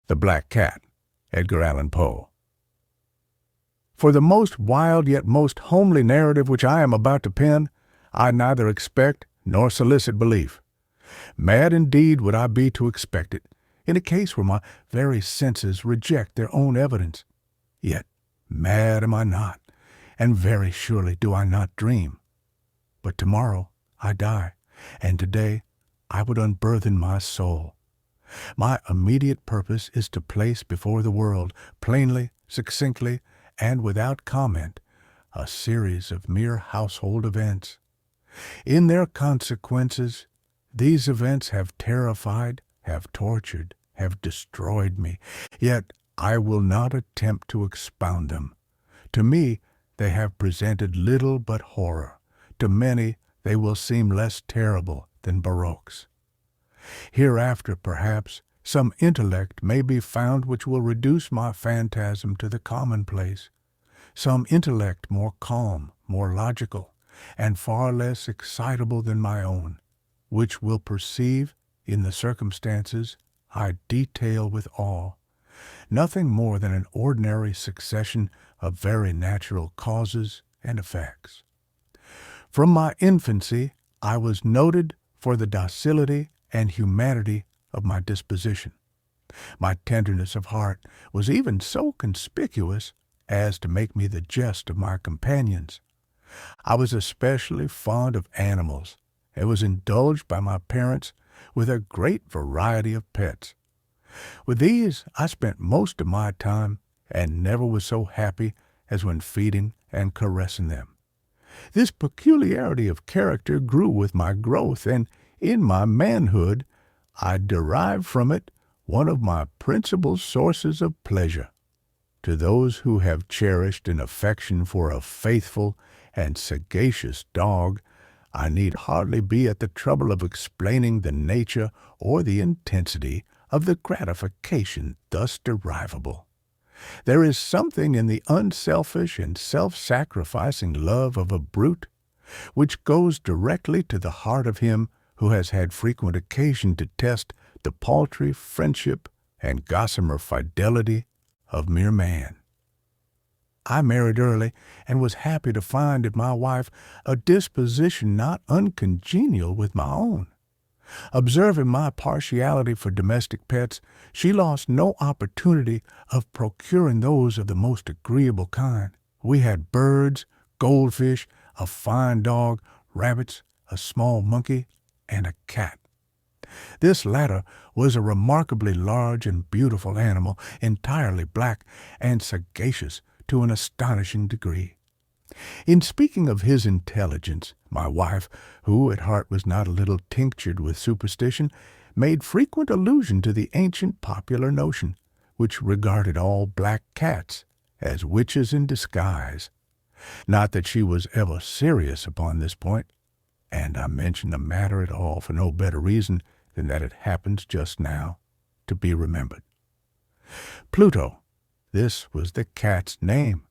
The Black Cat, Edgar Allan Poe. For the most wild yet most homely narrative which I am about to pen, I neither expect nor solicit belief. Mad indeed would I be to expect it, in a case where my very senses reject their own evidence. Yet mad am I not, and very surely do I not dream. But tomorrow I die, and today I would unburthen my soul. My immediate purpose is to place before the world, plainly, succinctly, and without comment, a series of mere household events. In their consequences, these events have terrified, have tortured, have destroyed me, yet I will not attempt to expound them. To me, they have presented little but horror. To many, they will seem less terrible than baroques. Hereafter, perhaps, some intellect may be found which will reduce my phantasm to the commonplace, some intellect more calm, more logical, and far less excitable than my own, which will perceive, in the circumstances I detail with awe, nothing more than an ordinary succession of very natural causes and effects. From my infancy I was noted for the docility and humanity of my disposition. My tenderness of heart was even so conspicuous as to make me the jest of my companions. I was especially fond of animals, and was indulged by my parents with a great variety of pets. With these I spent most of my time, and never was so happy as when feeding and caressing them. This peculiarity of character grew with my growth, and in my manhood I derived from it one of my principal sources of pleasure. To those who have cherished an affection for a faithful and sagacious dog, I need hardly be at the trouble of explaining the nature or the intensity of the gratification thus derivable. There is something in the unselfish and self-sacrificing love of a brute which goes directly to the heart of him who has had frequent occasion to test the paltry friendship and gossamer fidelity of mere man. I married early, and was happy to find in my wife a disposition not uncongenial with my own. Observing my partiality for domestic pets, she lost no opportunity of procuring those of the most agreeable kind. We had birds, goldfish, a fine dog, rabbits, a small monkey, and a cat. This latter was a remarkably large and beautiful animal, entirely black, and sagacious to an astonishing degree. In speaking of his intelligence, my wife, who at heart was not a little tinctured with superstition, made frequent allusion to the ancient popular notion, which regarded all black cats as witches in disguise. Not that she was ever serious upon this point, and I mention the matter at all for no better reason than that it happens just now to be remembered. Pluto, this was the cat's name,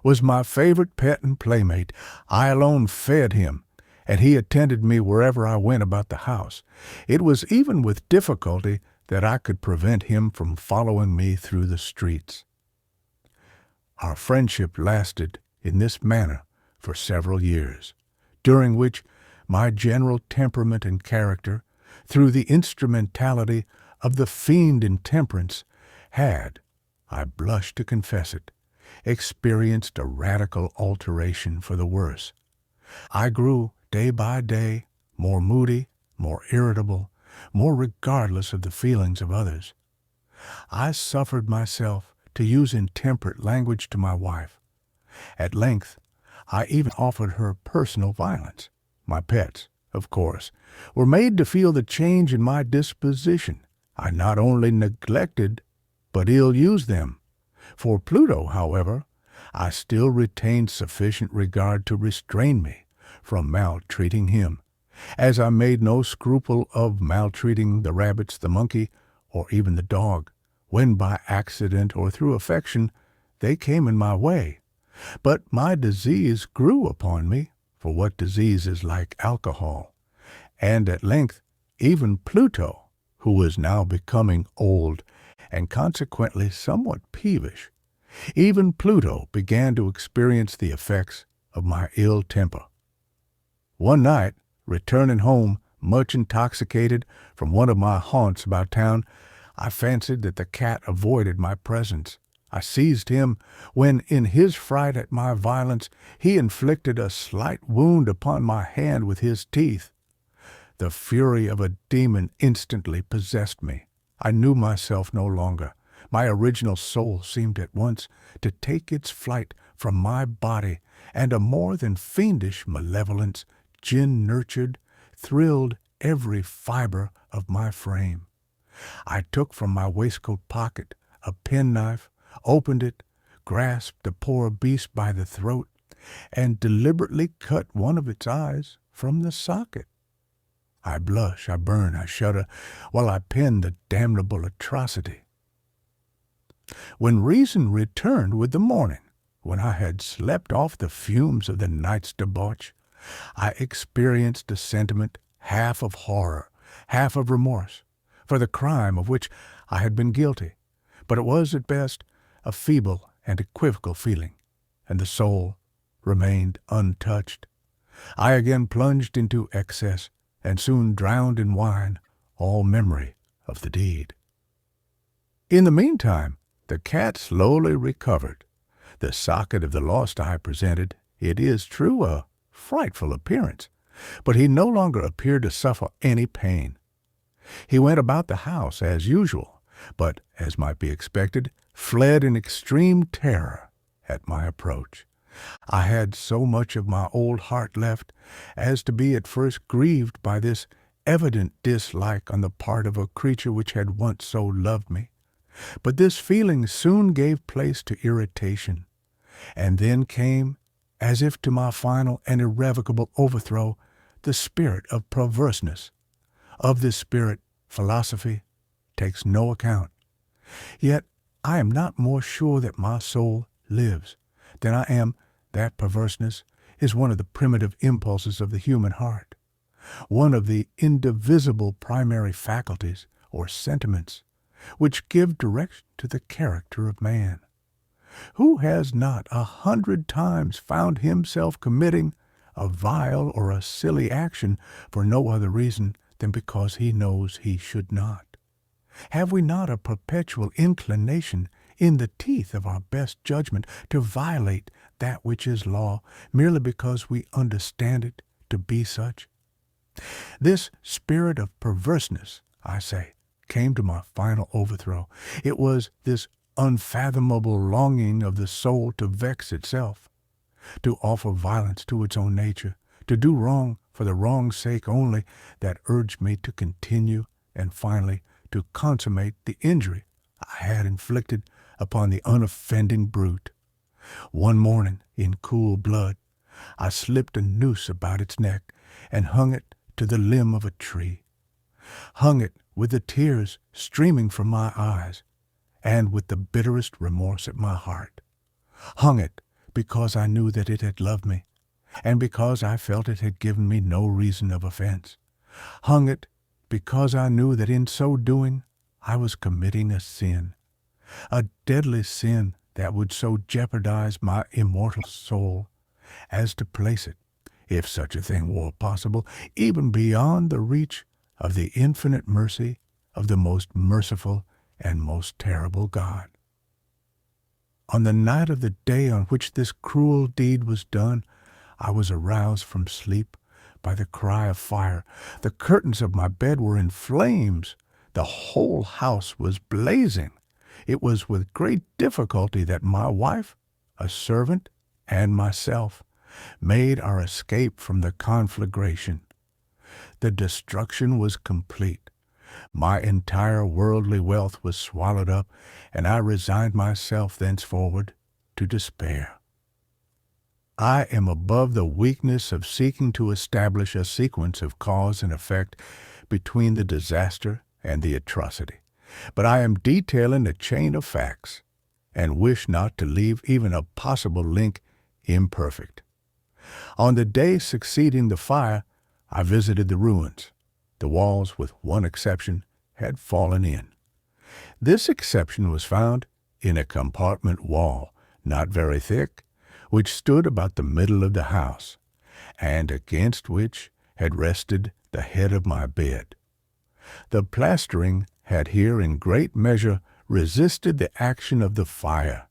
was my favorite pet and playmate. I alone fed him, and he attended me wherever I went about the house. It was even with difficulty that I could prevent him from following me through the streets. Our friendship lasted in this manner for several years, during which my general temperament and character, through the instrumentality of the fiend intemperance, had, I blush to confess it, experienced a radical alteration for the worse. I grew, day by day, more moody, more irritable, more regardless of the feelings of others. I suffered myself to use intemperate language to my wife. At length, I even offered her personal violence. My pets, of course, were made to feel the change in my disposition. I not only neglected, but ill-used them. For Pluto, however, I still retained sufficient regard to restrain me from maltreating him, as I made no scruple of maltreating the rabbits, the monkey, or even the dog, when by accident or through affection they came in my way. But my disease grew upon me, for what disease is like alcohol? And at length even Pluto, who was now becoming old and consequently somewhat peevish. Even Pluto began to experience the effects of my ill temper. One night, returning home much intoxicated from one of my haunts about town, I fancied that the cat avoided my presence. I seized him when, in his fright at my violence, he inflicted a slight wound upon my hand with his teeth. The fury of a demon instantly possessed me. I knew myself no longer. My original soul seemed at once to take its flight from my body, and a more than fiendish malevolence, gin-nurtured, thrilled every fiber of my frame. I took from my waistcoat pocket a penknife, opened it, grasped the poor beast by the throat, and deliberately cut one of its eyes from the socket. I blush, I burn, I shudder, while I pen the damnable atrocity. When reason returned with the morning, when I had slept off the fumes of the night's debauch, I experienced a sentiment half of horror, half of remorse, for the crime of which I had been guilty, but it was at best a feeble and equivocal feeling, and the soul remained untouched. I again plunged into excess, and soon drowned in wine all memory of the deed. In the meantime, the cat slowly recovered. The socket of the lost eye presented, it is true, a frightful appearance, but he no longer appeared to suffer any pain. He went about the house as usual, but, as might be expected, fled in extreme terror at my approach. I had so much of my old heart left as to be at first grieved by this evident dislike on the part of a creature which had once so loved me. But this feeling soon gave place to irritation, and then came, as if to my final and irrevocable overthrow, the spirit of perverseness. Of this spirit, philosophy takes no account. Yet I am not more sure that my soul lives than I am that perverseness is one of the primitive impulses of the human heart, one of the indivisible primary faculties or sentiments which give direction to the character of man. Who has not 100 times found himself committing a vile or a silly action for no other reason than because he knows he should not? Have we not a perpetual inclination in the teeth of our best judgment to violate that which is law merely because we understand it to be such? This spirit of perverseness, I say, came to my final overthrow. It was this unfathomable longing of the soul to vex itself, to offer violence to its own nature, to do wrong for the wrong's sake only, that urged me to continue and finally to consummate the injury I had inflicted upon the unoffending brute. One morning, in cool blood, I slipped a noose about its neck and hung it to the limb of a tree, hung it with the tears streaming from my eyes and with the bitterest remorse at my heart, hung it because I knew that it had loved me, and because I felt it had given me no reason of offense, hung it because I knew that in so doing I was committing a sin, a deadly sin that would so jeopardize my immortal soul as to place it, if such a thing were possible, even beyond the reach of the infinite mercy of the most merciful and most terrible God. On the night of the day on which this cruel deed was done, I was aroused from sleep by the cry of fire. The curtains of my bed were in flames. The whole house was blazing. It was with great difficulty that my wife, a servant, and myself made our escape from the conflagration. The destruction was complete. My entire worldly wealth was swallowed up, and I resigned myself thenceforward to despair. I am above the weakness of seeking to establish a sequence of cause and effect between the disaster and the atrocity, but I am detailing a chain of facts, and wish not to leave even a possible link imperfect. On the day succeeding the fire, I visited the ruins. The walls, with one exception, had fallen in. This exception was found in a compartment wall, not very thick, which stood about the middle of the house, and against which had rested the head of my bed. The plastering had here in great measure resisted the action of the fire,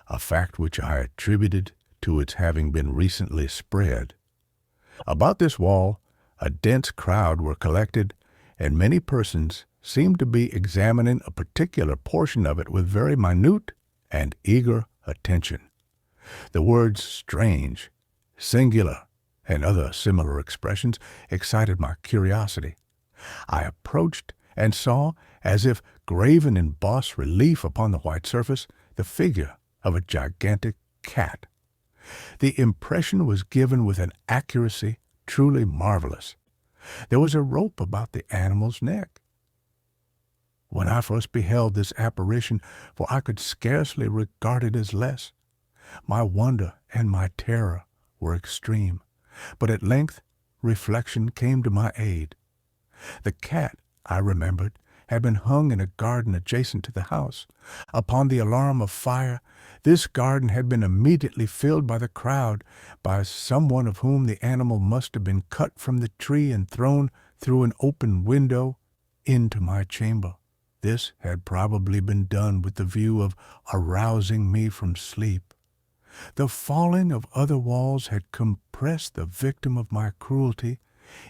a fact which I attributed to its having been recently spread. About this wall a dense crowd were collected, and many persons seemed to be examining a particular portion of it with very minute and eager attention. The words strange, singular, and other similar expressions excited my curiosity. I approached and saw, as if graven in bas relief upon the white surface, the figure of a gigantic cat. The impression was given with an accuracy truly marvelous. There was a rope about the animal's neck. When I first beheld this apparition, for I could scarcely regard it as less, my wonder and my terror were extreme, but at length reflection came to my aid. The cat, I remembered, had been hung in a garden adjacent to the house. Upon the alarm of fire, this garden had been immediately filled by the crowd, by some one of whom the animal must have been cut from the tree and thrown through an open window into my chamber. This had probably been done with the view of arousing me from sleep. The falling of other walls had compressed the victim of my cruelty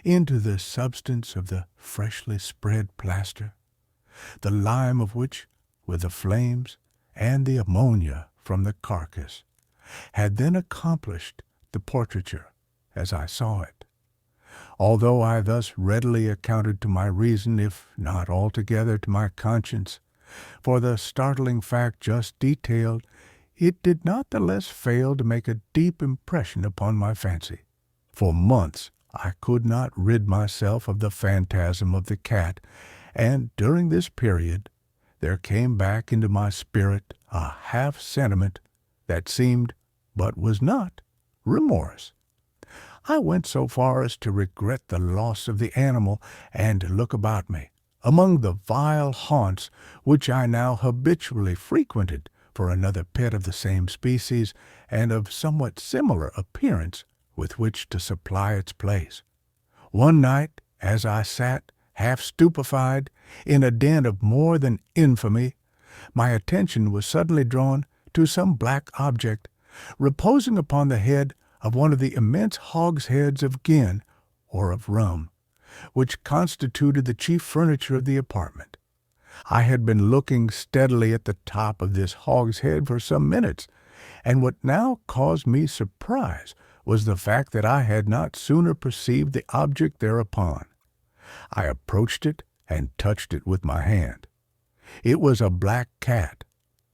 into the substance of the freshly spread plaster, the lime of which, with the flames and the ammonia from the carcass, had then accomplished the portraiture as I saw it. Although I thus readily accounted to my reason, if not altogether to my conscience, for the startling fact just detailed, it did not the less fail to make a deep impression upon my fancy. For months I could not rid myself of the phantasm of the cat, and during this period there came back into my spirit a half-sentiment that seemed, but was not, remorse. I went so far as to regret the loss of the animal, and to look about me, among the vile haunts which I now habitually frequented, for another pet of the same species, and of somewhat similar appearance, with which to supply its place. One night, as I sat, half stupefied, in a den of more than infamy, my attention was suddenly drawn to some black object, reposing upon the head of one of the immense hogsheads of gin, or of rum, which constituted the chief furniture of the apartment. I had been looking steadily at the top of this hogshead for some minutes, and what now caused me surprise was the fact that I had not sooner perceived the object thereupon. I approached it and touched it with my hand. It was a black cat,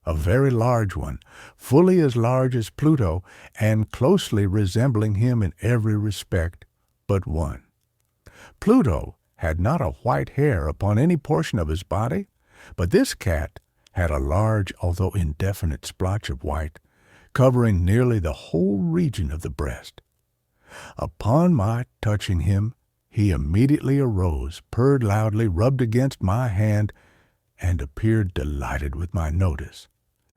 a very large one, fully as large as Pluto, and closely resembling him in every respect but one. Pluto had not a white hair upon any portion of his body, but this cat had a large, although indefinite, splotch of white, covering nearly the whole region of the breast. Upon my touching him, he immediately arose, purred loudly, rubbed against my hand, and appeared delighted with my notice.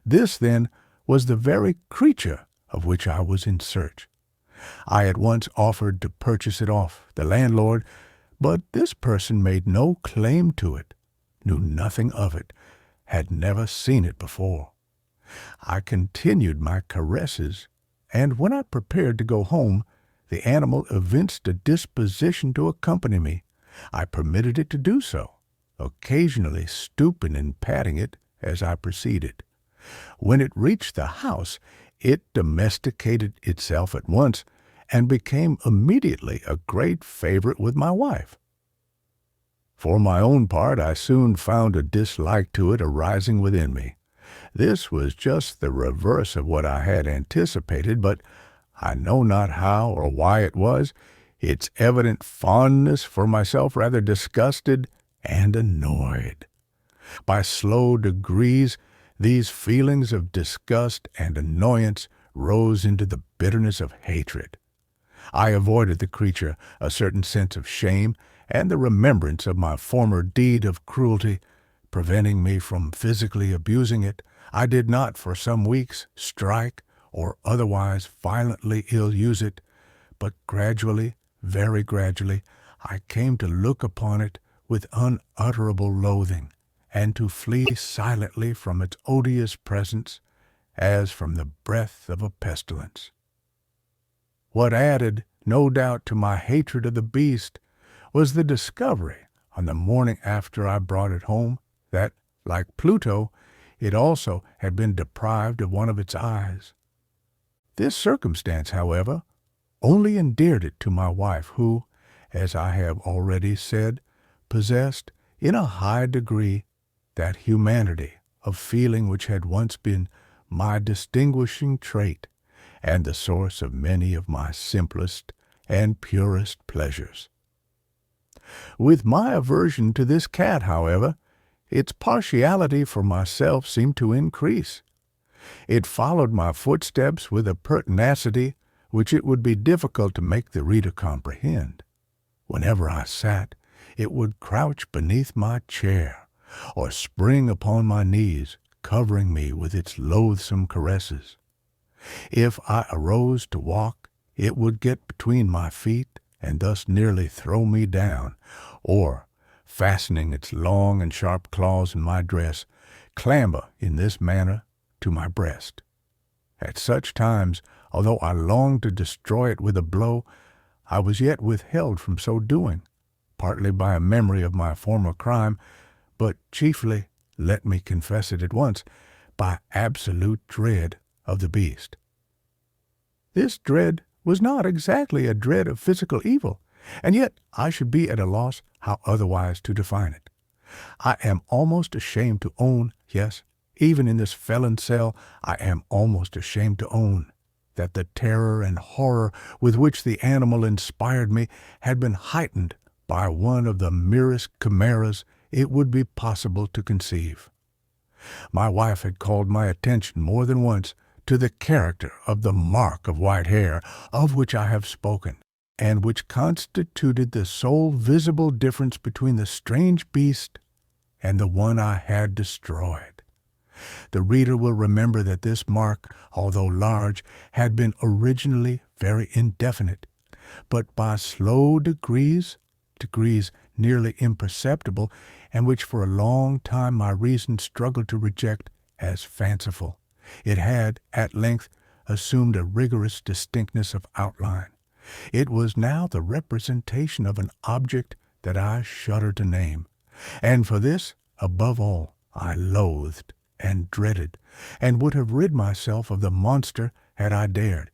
This, then, was the very creature of which I was in search. I at once offered to purchase it off the landlord, but this person made no claim to it, knew nothing of it, had never seen it before. I continued my caresses, and when I prepared to go home, the animal evinced a disposition to accompany me. I permitted it to do so, occasionally stooping and patting it as I proceeded. When it reached the house, it domesticated itself at once, and became immediately a great favorite with my wife. For my own part, I soon found a dislike to it arising within me. This was just the reverse of what I had anticipated, but I know not how or why it was, its evident fondness for myself rather disgusted and annoyed. By slow degrees, these feelings of disgust and annoyance rose into the bitterness of hatred. I avoided the creature, a certain sense of shame, and the remembrance of my former deed of cruelty, preventing me from physically abusing it, I did not for some weeks strike or otherwise violently ill-use it, but gradually, very gradually, I came to look upon it with unutterable loathing, and to flee silently from its odious presence as from the breath of a pestilence. What added, no doubt, to my hatred of the beast was the discovery, on the morning after I brought it home, that, like Pluto, it also had been deprived of one of its eyes. This circumstance, however, only endeared it to my wife, who, as I have already said, possessed, in a high degree, that humanity of feeling which had once been my distinguishing trait and the source of many of my simplest and purest pleasures. With my aversion to this cat, however, its partiality for myself seemed to increase. It followed my footsteps with a pertinacity which it would be difficult to make the reader comprehend. Whenever I sat, it would crouch beneath my chair, or spring upon my knees, covering me with its loathsome caresses. If I arose to walk, it would get between my feet, and thus nearly throw me down, or, fastening its long and sharp claws in my dress, clamber in this manner to my breast. At such times, although I longed to destroy it with a blow, I was yet withheld from so doing, partly by a memory of my former crime, but chiefly, let me confess it at once, by absolute dread of the beast. This dread was not exactly a dread of physical evil, and yet I should be at a loss how otherwise to define it. I am almost ashamed to own, yes, even in this felon cell, I am almost ashamed to own, that the terror and horror with which the animal inspired me had been heightened by one of the merest chimeras it would be possible to conceive. My wife had called my attention more than once to the character of the mark of white hair of which I have spoken, and which constituted the sole visible difference between the strange beast and the one I had destroyed. The reader will remember that this mark, although large, had been originally very indefinite, but by slow degrees nearly imperceptible, and which for a long time my reason struggled to reject as fanciful, it had at length assumed a rigorous distinctness of outline. It was now the representation of an object that I shudder to name, and for this, above all, I loathed and dreaded, and would have rid myself of the monster had I dared.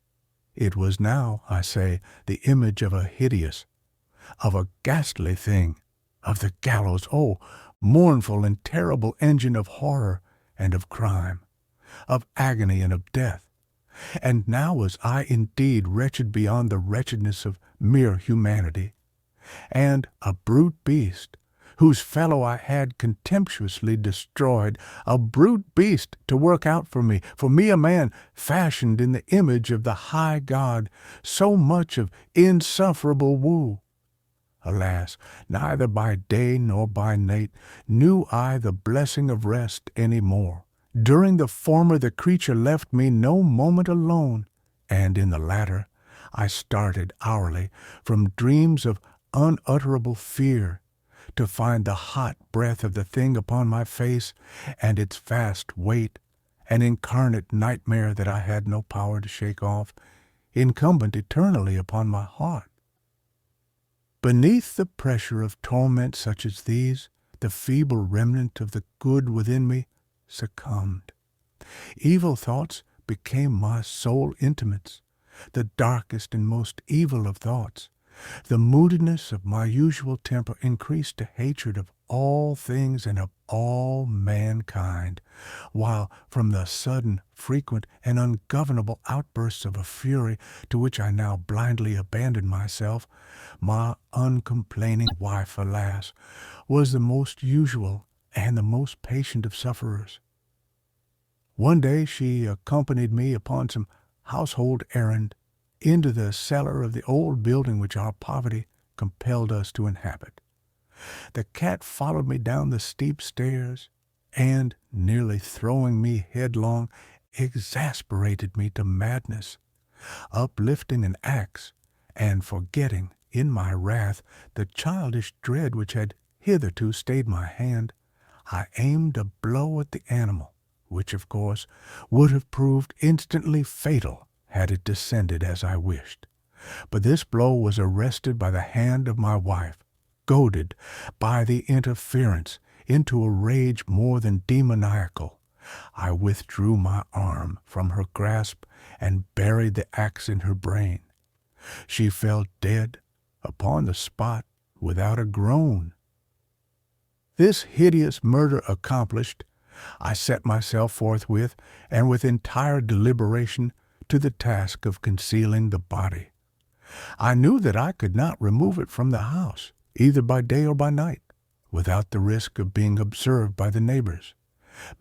It was now, I say, the image of a hideous, of a ghastly thing, of the gallows, oh, mournful and terrible engine of horror and of crime, of agony and of death. And now was I indeed wretched beyond the wretchedness of mere humanity, and a brute beast, whose fellow I had contemptuously destroyed, a brute beast to work out for me a man fashioned in the image of the high God, so much of insufferable woe. Alas, neither by day nor by night knew I the blessing of rest any more. During the former the creature left me no moment alone, and in the latter I started hourly from dreams of unutterable fear, to find the hot breath of the thing upon my face, and its vast weight, an incarnate nightmare that I had no power to shake off, incumbent eternally upon my heart. Beneath the pressure of torments such as these, the feeble remnant of the good within me succumbed. Evil thoughts became my sole intimates, the darkest and most evil of thoughts. The moodiness of my usual temper increased to hatred of all things and of all mankind, while from the sudden, frequent, and ungovernable outbursts of a fury to which I now blindly abandoned myself, my uncomplaining wife, alas, was the most usual and the most patient of sufferers. One day she accompanied me upon some household errand into the cellar of the old building which our poverty compelled us to inhabit. The cat followed me down the steep stairs, and, nearly throwing me headlong, exasperated me to madness. Uplifting an axe, and forgetting, in my wrath, the childish dread which had hitherto stayed my hand, I aimed a blow at the animal, which, of course, would have proved instantly fatal had it descended as I wished. But this blow was arrested by the hand of my wife, goaded by the interference into a rage more than demoniacal. I withdrew my arm from her grasp and buried the axe in her brain. She fell dead upon the spot without a groan. This hideous murder accomplished, I set myself forthwith, and with entire deliberation, to the task of concealing the body. I knew that I could not remove it from the house, either by day or by night, without the risk of being observed by the neighbors.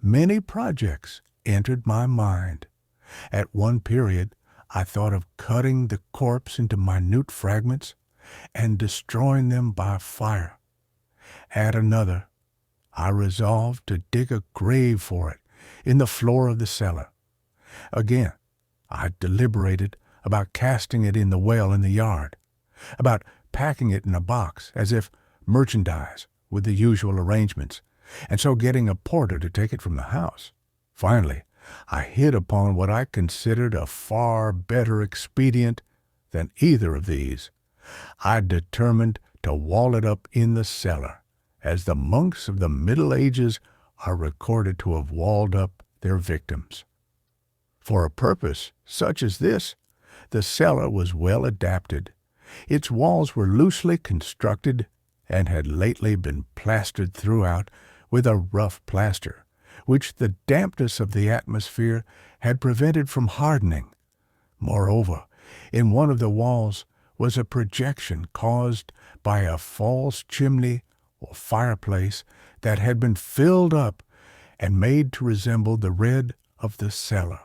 Many projects entered my mind. At one period, I thought of cutting the corpse into minute fragments and destroying them by fire. At another, I resolved to dig a grave for it in the floor of the cellar. Again, I deliberated about casting it in the well in the yard, about packing it in a box as if merchandise with the usual arrangements, and so getting a porter to take it from the house. Finally, I hit upon what I considered a far better expedient than either of these. I determined to wall it up in the cellar, as the monks of the Middle Ages are recorded to have walled up their victims. For a purpose such as this, the cellar was well adapted. Its walls were loosely constructed and had lately been plastered throughout with a rough plaster, which the dampness of the atmosphere had prevented from hardening. Moreover, in one of the walls was a projection caused by a false chimney or fireplace that had been filled up and made to resemble the red of the cellar.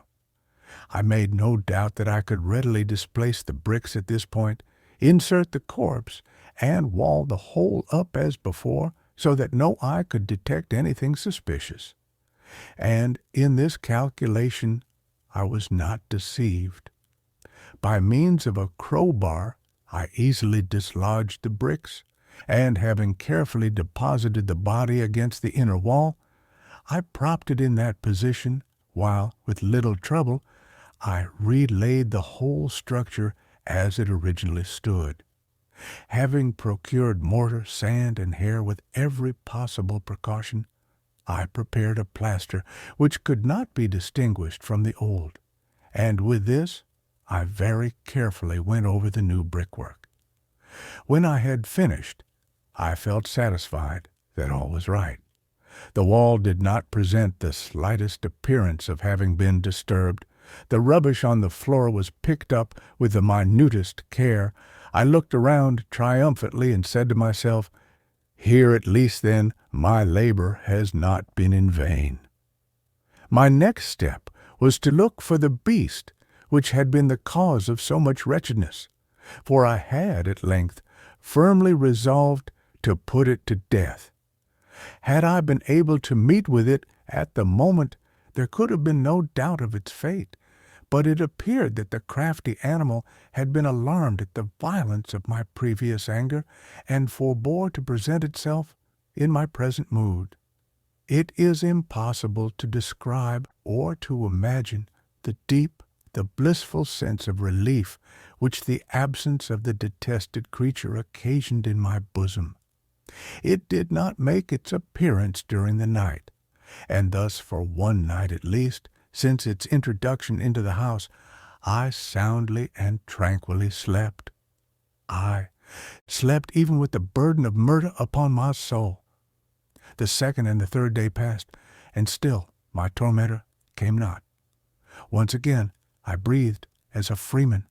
I made no doubt that I could readily displace the bricks at this point, insert the corpse, and wall the whole up as before, so that no eye could detect anything suspicious. And in this calculation I was not deceived. By means of a crowbar I easily dislodged the bricks, and having carefully deposited the body against the inner wall, I propped it in that position, while, with little trouble, I relaid the whole structure as it originally stood. Having procured mortar, sand, and hair with every possible precaution, I prepared a plaster which could not be distinguished from the old, and with this I very carefully went over the new brickwork. When I had finished, I felt satisfied that all was right. The wall did not present the slightest appearance of having been disturbed. The rubbish on the floor was picked up with the minutest care. I looked around triumphantly and said to myself, "Here at least, then, my labor has not been in vain." My next step was to look for the beast which had been the cause of so much wretchedness, for I had, at length, firmly resolved to put it to death. Had I been able to meet with it at the moment, there could have been no doubt of its fate, but it appeared that the crafty animal had been alarmed at the violence of my previous anger, and forbore to present itself in my present mood. It is impossible to describe or to imagine the deep, the blissful sense of relief which the absence of the detested creature occasioned in my bosom. It did not make its appearance during the night, and thus for one night at least, since its introduction into the house, I soundly and tranquilly slept. I slept even with the burden of murder upon my soul. The second and the third day passed, and still my tormentor came not. Once again I breathed as a freeman.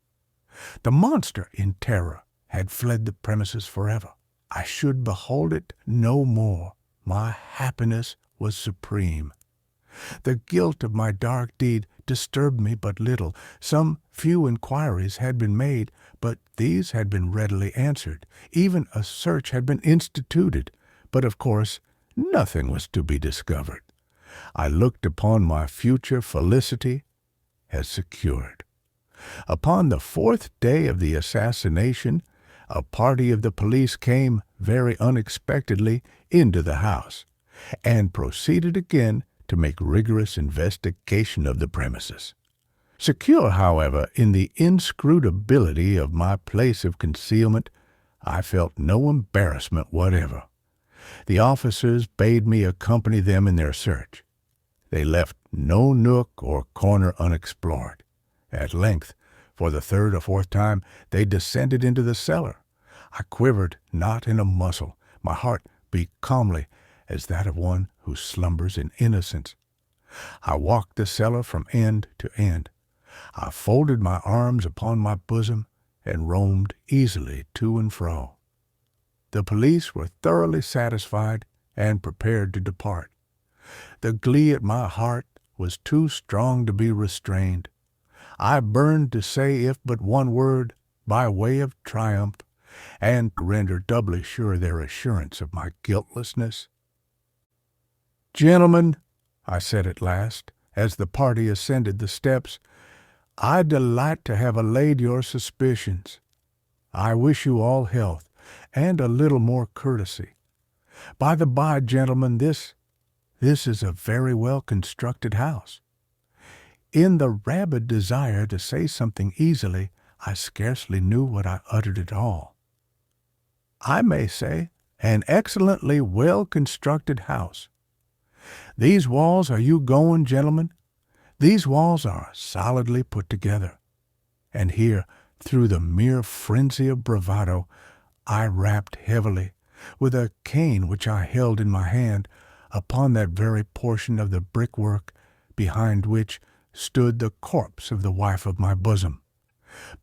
The monster, in terror, had fled the premises forever. I should behold it no more. My happiness was supreme. The guilt of my dark deed disturbed me but little. Some few inquiries had been made, but these had been readily answered. Even a search had been instituted, but of course nothing was to be discovered. I looked upon my future felicity as secured. Upon the 4th day of the assassination, a party of the police came very unexpectedly into the house, and proceeded again to make rigorous investigation of the premises. Secure, however, in the inscrutability of my place of concealment, I felt no embarrassment whatever. The officers bade me accompany them in their search. They left no nook or corner unexplored. At length, for the 3rd or 4th time, they descended into the cellar. I quivered not in a muscle. My heart beat calmly as that of one who slumbers in innocence. I walked the cellar from end to end. I folded my arms upon my bosom and roamed easily to and fro. The police were thoroughly satisfied and prepared to depart. The glee at my heart was too strong to be restrained. I burned to say if but one word, by way of triumph, and to render doubly sure their assurance of my guiltlessness. "Gentlemen," I said at last, as the party ascended the steps, "I delight to have allayed your suspicions. I wish you all health, and a little more courtesy. By the by, gentlemen, this is a very well-constructed house." In the rabid desire to say something easily, I scarcely knew what I uttered at all. I may say, an excellently well-constructed house. These walls, are you going, gentlemen? These walls are solidly put together. And here, through the mere frenzy of bravado, I rapped heavily, with a cane which I held in my hand, upon that very portion of the brickwork behind which stood the corpse of the wife of my bosom.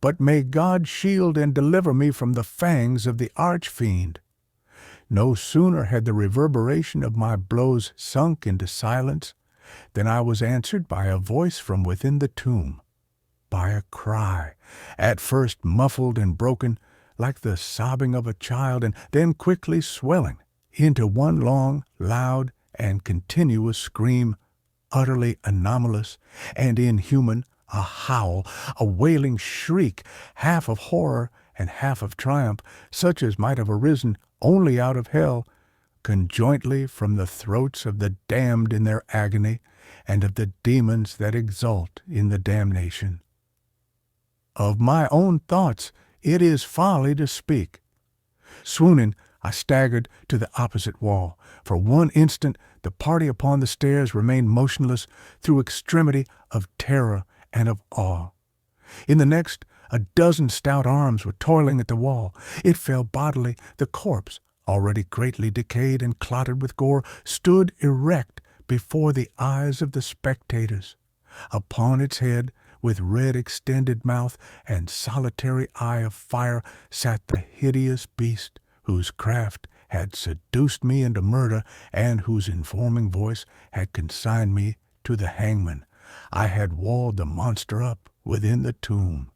But may God shield and deliver me from the fangs of the arch-fiend. No sooner had the reverberation of my blows sunk into silence than I was answered by a voice from within the tomb, by a cry, at first muffled and broken, like the sobbing of a child, and then quickly swelling into one long, loud, and continuous scream, utterly anomalous and inhuman, a howl, a wailing shriek, half of horror and half of triumph, such as might have arisen only out of hell, conjointly from the throats of the damned in their agony, and of the demons that exult in the damnation. Of my own thoughts it is folly to speak. Swooning, I staggered to the opposite wall. For one instant the party upon the stairs remained motionless through extremity of terror and of awe. In the next, a dozen stout arms were toiling at the wall. It fell bodily. The corpse, already greatly decayed and clotted with gore, stood erect before the eyes of the spectators. Upon its head, with red extended mouth and solitary eye of fire, sat the hideous beast whose craft had seduced me into murder, and whose informing voice had consigned me to the hangman. I had walled the monster up within the tomb.